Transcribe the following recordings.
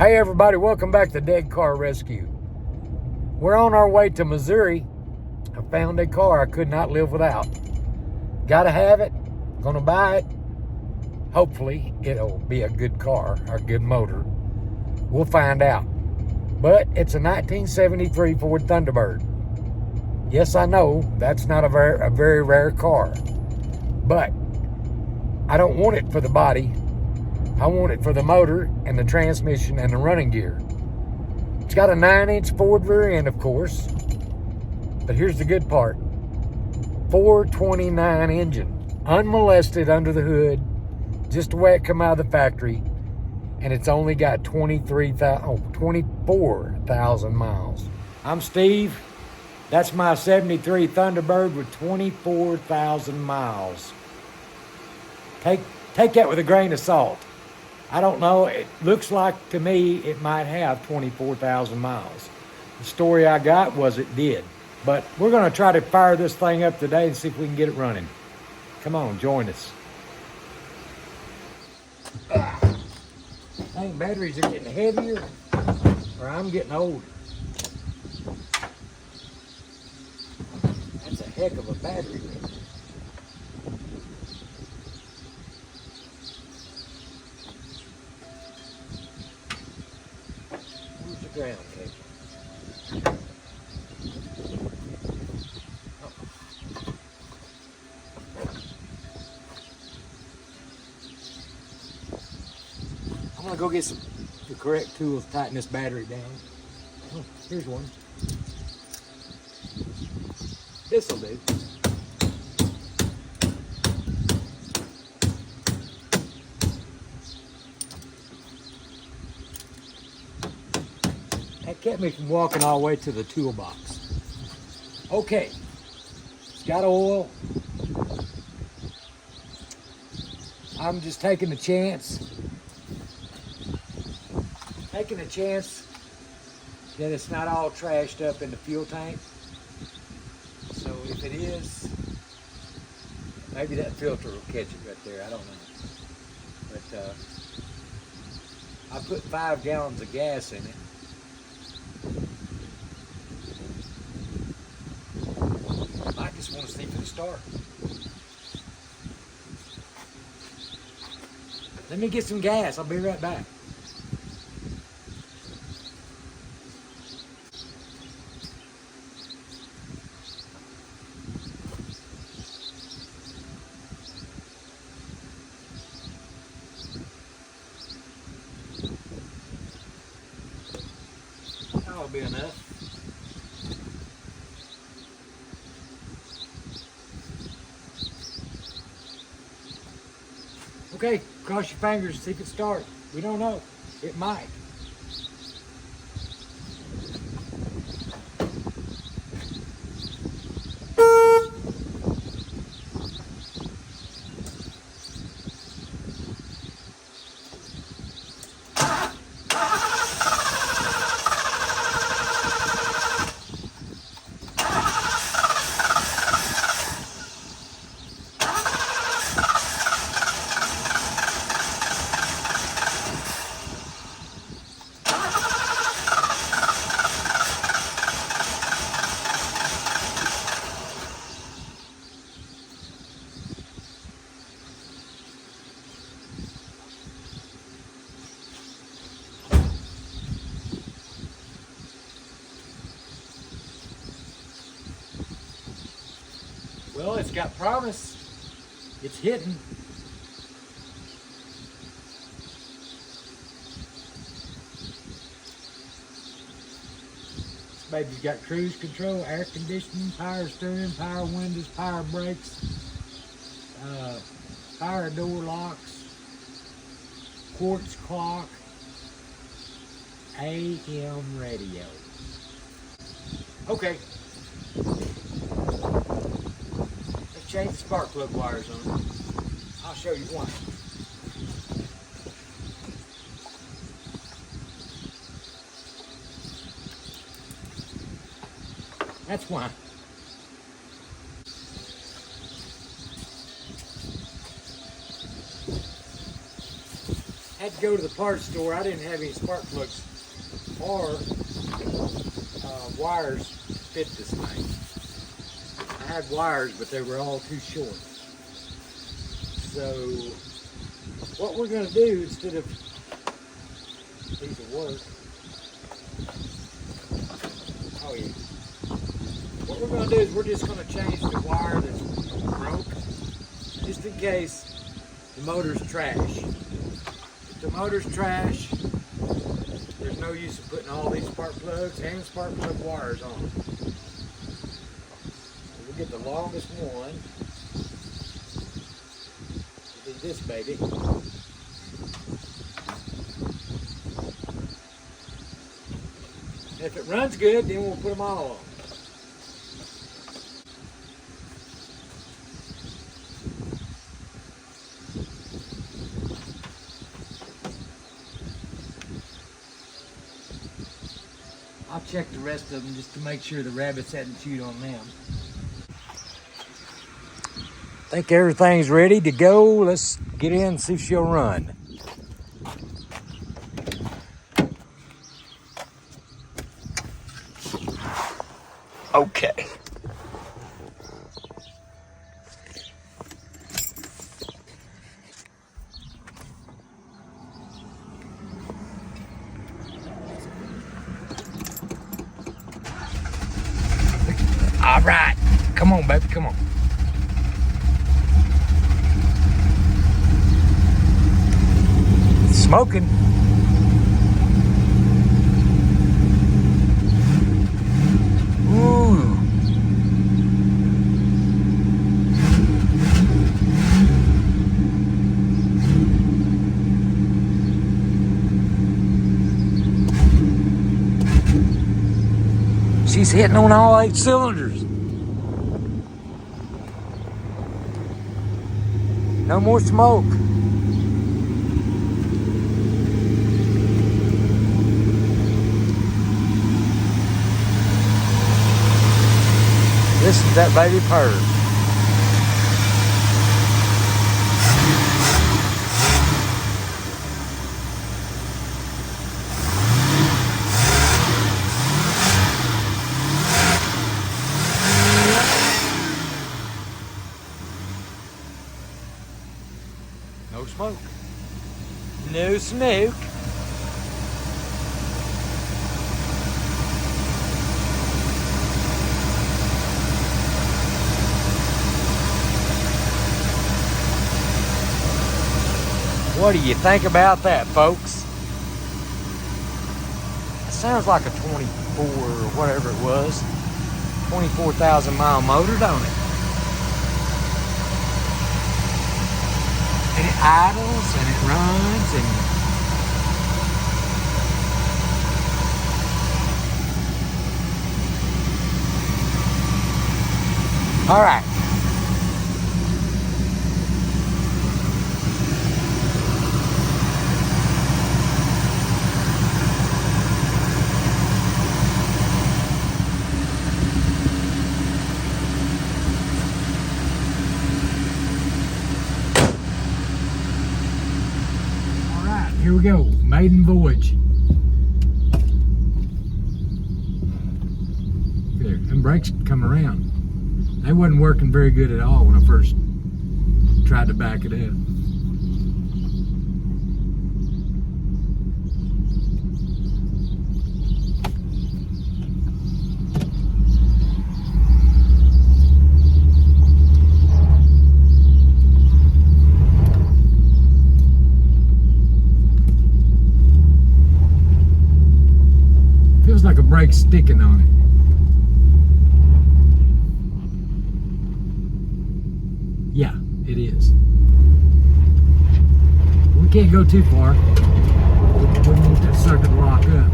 Hey everybody, welcome back to Dead Car Rescue. We're on our way to Missouri. I found a car I could not live without. Gotta have it, gonna buy it. Hopefully it'll be a good car, or a good motor. We'll find out. But it's a 1973 Ford Thunderbird. Yes, I know, that's not a very rare car. But I don't want it for the body. I want it for the motor and the transmission and the running gear. It's got a 9-inch Ford rear end, of course. But here's the good part. 429 engine, unmolested under the hood, just the way it come out of the factory. And it's only got 24,000 miles. I'm Steve. That's my 73 Thunderbird with 24,000 miles. Take that with a grain of salt. I don't know, it looks like to me it might have 24,000 miles. The story I got was it did. But we're gonna try to fire this thing up today and see if we can get it running. Come on, join us. I think batteries are getting heavier, or I'm getting older. That's a heck of a battery. Ground cable. I'm gonna go get the correct tools to tighten this battery down. Oh, here's one. This'll do. That kept me from walking all the way to the toolbox. Okay, it's got oil. I'm just taking a chance. Taking a chance that it's not all trashed up in the fuel tank. So if it is, maybe that filter will catch it right there, I don't know. But I put 5 gallons of gas in it. I just want to see if it'll start. Let me get some gas. I'll be right back. That'll be enough. Okay, cross your fingers, see if it starts. We don't know. It might. Well, it's got promise. It's hitting. This baby's got cruise control, air conditioning, power steering, power windows, power brakes, power door locks, quartz clock, AM radio. Okay. Change the spark plug wires on it. I'll show you one. That's why. had to go to the parts store. I didn't have any spark plugs or wires to fit this thing. I had wires, but they were all too short. So what we're going to do, instead of these will work. Oh yeah. What we're going to do is we're just going to change the wire that's broke, just in case the motor's trash. If the motor's trash, there's no use in putting all these spark plugs and spark plug wires on it. We'll get the longest one. It'll be this baby. If it runs good, then we'll put them all on. I'll check the rest of them just to make sure the rabbits hadn't chewed on them. Think everything's ready to go. Let's get in and see if she'll run. Okay. All right. Come on, baby, come on. Smoking. Ooh. She's hitting on all 8 cylinders. No more smoke. Listen to that baby purr. No smoke. No smoke. What do you think about that, folks? It sounds like a 24 or whatever it was. 24,000 mile motor, don't it? And it idles and it runs and all right. Here we go, maiden voyage. There, them brakes come around. They wasn't working very good at all when I first tried to back it up. Feels like a brake sticking on it. Yeah, it is. We can't go too far. We don't want that sucker to lock up.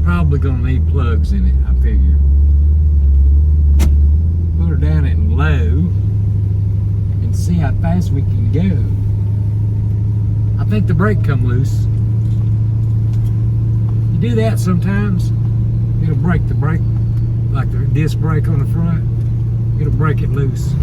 Probably gonna need plugs in it, I figure. Put her down in low and see how fast we can go. I think the brake come loose. do that sometimes, it'll break the brake, like the disc brake on the front. It'll break it loose.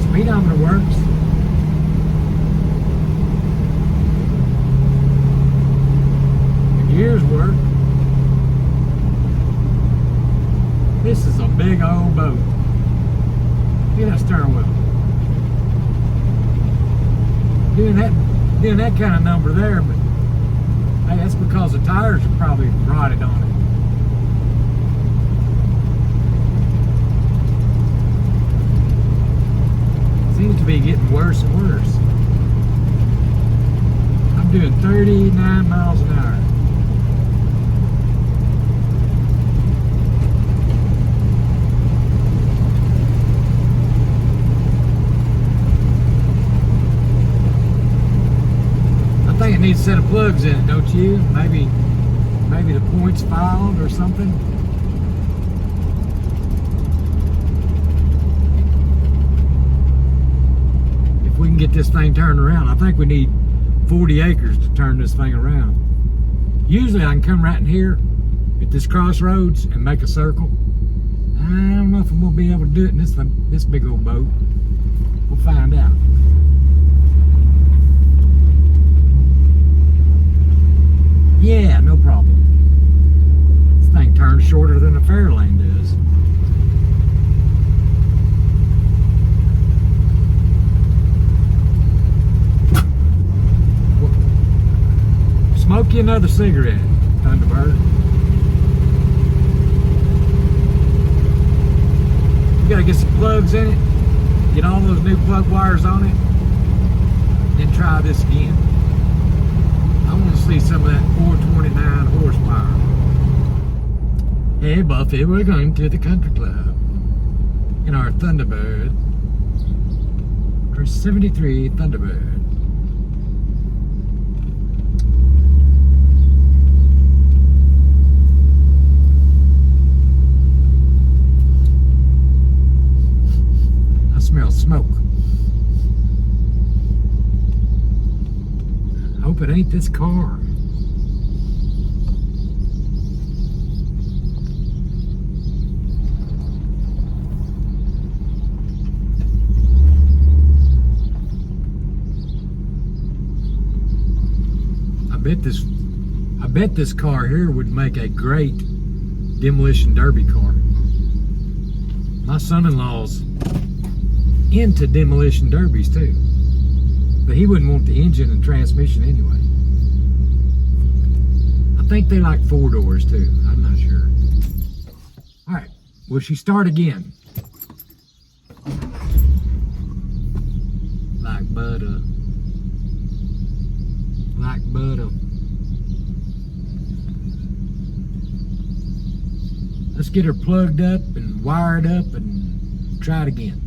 Speedometer works. The gears work. This is a big old boat. Look at that stern wheel. Doing that kind of number there, but hey, that's because the tires are probably rotted on it. Seems to be getting worse and worse. I'm doing 39 miles an hour. I think it needs a set of plugs in it, don't you? Maybe the point's filed or something. We can get this thing turned around. I think we need 40 acres to turn this thing around. Usually I can come right in here at this crossroads and make a circle. I don't know if I'm gonna be able to do it in this big old boat. We'll find out. Yeah, no problem. This thing turns shorter than a Fairlane does. Smoke you another cigarette, Thunderbird. You gotta get some plugs in it, get all those new plug wires on it, then try this again. I want to see some of that 429 horsepower. Hey Buffy, we're going to the country club in our Thunderbird, our 73 Thunderbird. Smell smoke. Hope it ain't this car. I bet this car here would make a great demolition derby car. My son-in-law's into demolition derbies too, but he wouldn't want the engine and transmission anyway. I think they like 4 doors too. I'm not sure. All right, will she start again? Like butter. Like butter. Let's get her plugged up and wired up and try it again.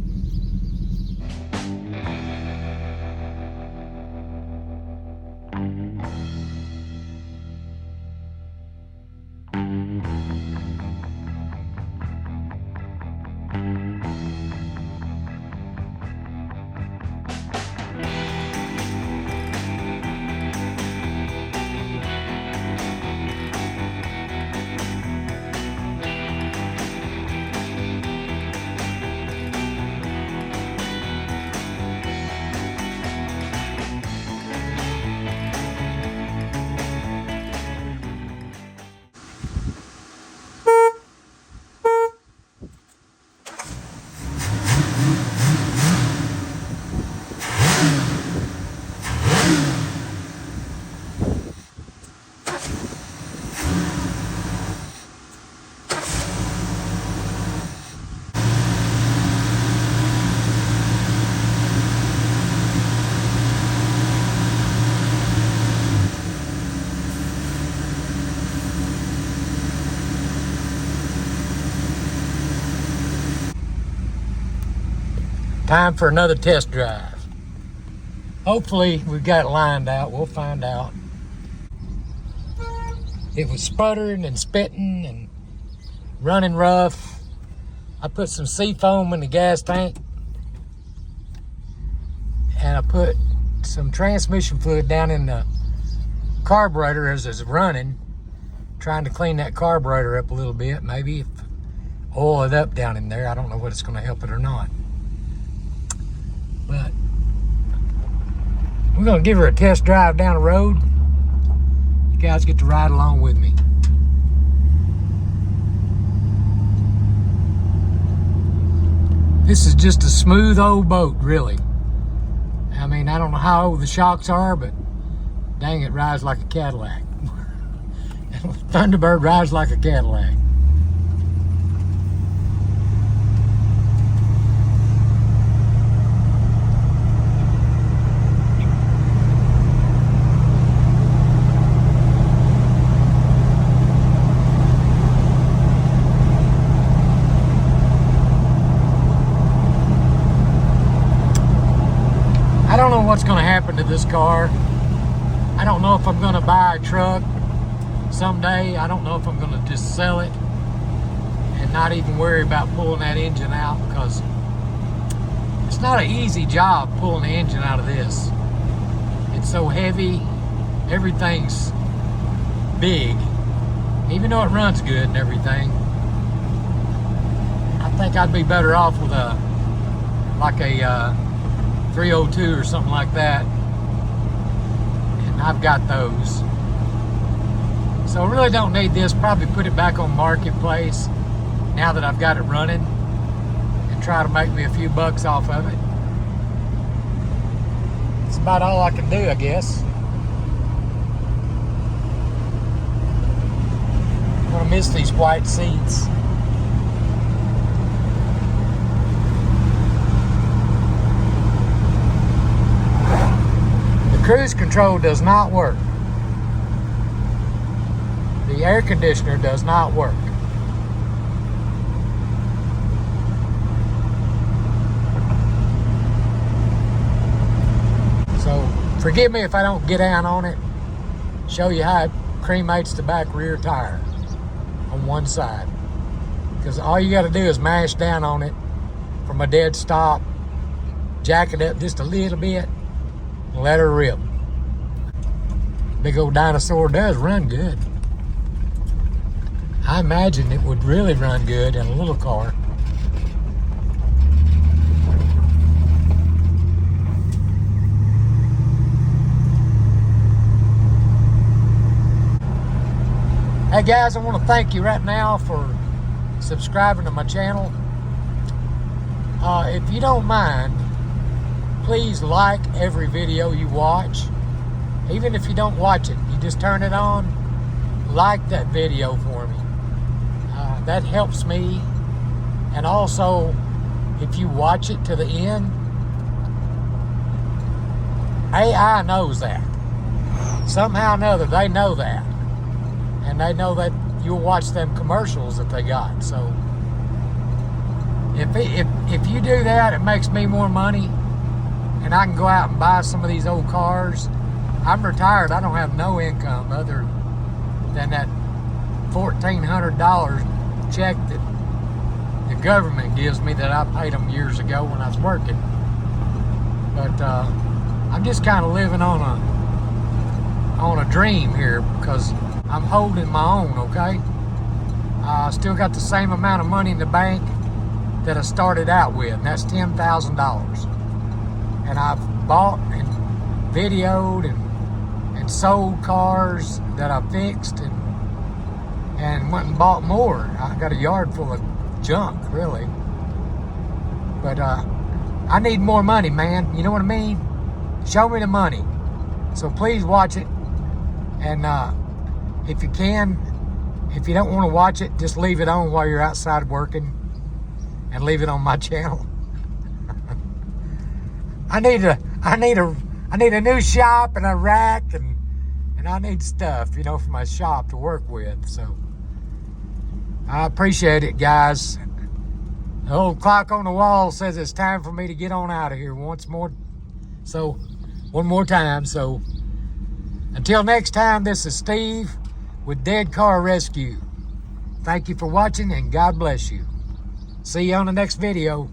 Time for another test drive. Hopefully we've got it lined out. We'll find out. It was sputtering and spitting and running rough. I put some seafoam in the gas tank, and I put some transmission fluid down in the carburetor as it's running, trying to clean that carburetor up a little bit. Maybe if oil it up down in there. I don't know what it's going to help it or not. But we're going to give her a test drive down the road. You guys get to ride along with me. This is just a smooth old boat, really. I mean, I don't know how old the shocks are, but dang, it rides like a Cadillac. Thunderbird rides like a Cadillac. I don't know what's going to happen to this car. I don't know if I'm going to buy a truck someday. I don't know if I'm going to just sell it and not even worry about pulling that engine out, because it's not an easy job pulling the engine out of this. It's so heavy. Everything's big. Even though it runs good and everything, I think I'd be better off with a 302 or something like that, and I've got those. So I really don't need this. Probably put it back on Marketplace now that I've got it running, and try to make me a few bucks off of it. It's about all I can do, I guess. I'm gonna miss these white seats. Cruise control does not work. The air conditioner does not work. So forgive me if I don't get down on it, show you how it cremates the back rear tire on one side. Because all you got to do is mash down on it from a dead stop, jack it up just a little bit, let her rip. Big old dinosaur does run good. I imagine it would really run good in a little car. Hey guys, I want to thank you right now for subscribing to my channel. If you don't mind, please like every video you watch. Even if you don't watch it, you just turn it on, like that video for me. That helps me. And also, if you watch it to the end, AI knows that. Somehow or another, they know that. And they know that you'll watch them commercials that they got. So, if you do that, it makes me more money, and I can go out and buy some of these old cars. I'm retired. I don't have no income other than that $1,400 check that the government gives me that I paid them years ago when I was working. But I'm just kind of living on a dream here, because I'm holding my own, okay? I still got the same amount of money in the bank that I started out with, and that's $10,000. And I've bought and videoed and sold cars that I fixed, and went and bought more. I got a yard full of junk, really. But I need more money, man. You know what I mean? Show me the money. So please watch it. And if you can, if you don't want to watch it, just leave it on while you're outside working, and leave it on my channel. I need a new shop and a rack, and I need stuff, for my shop to work with. So I appreciate it, guys. The old clock on the wall says it's time for me to get on out of here once more. So one more time. So until next time, this is Steve with Dead Car Rescue. Thank you for watching, and God bless you. See you on the next video.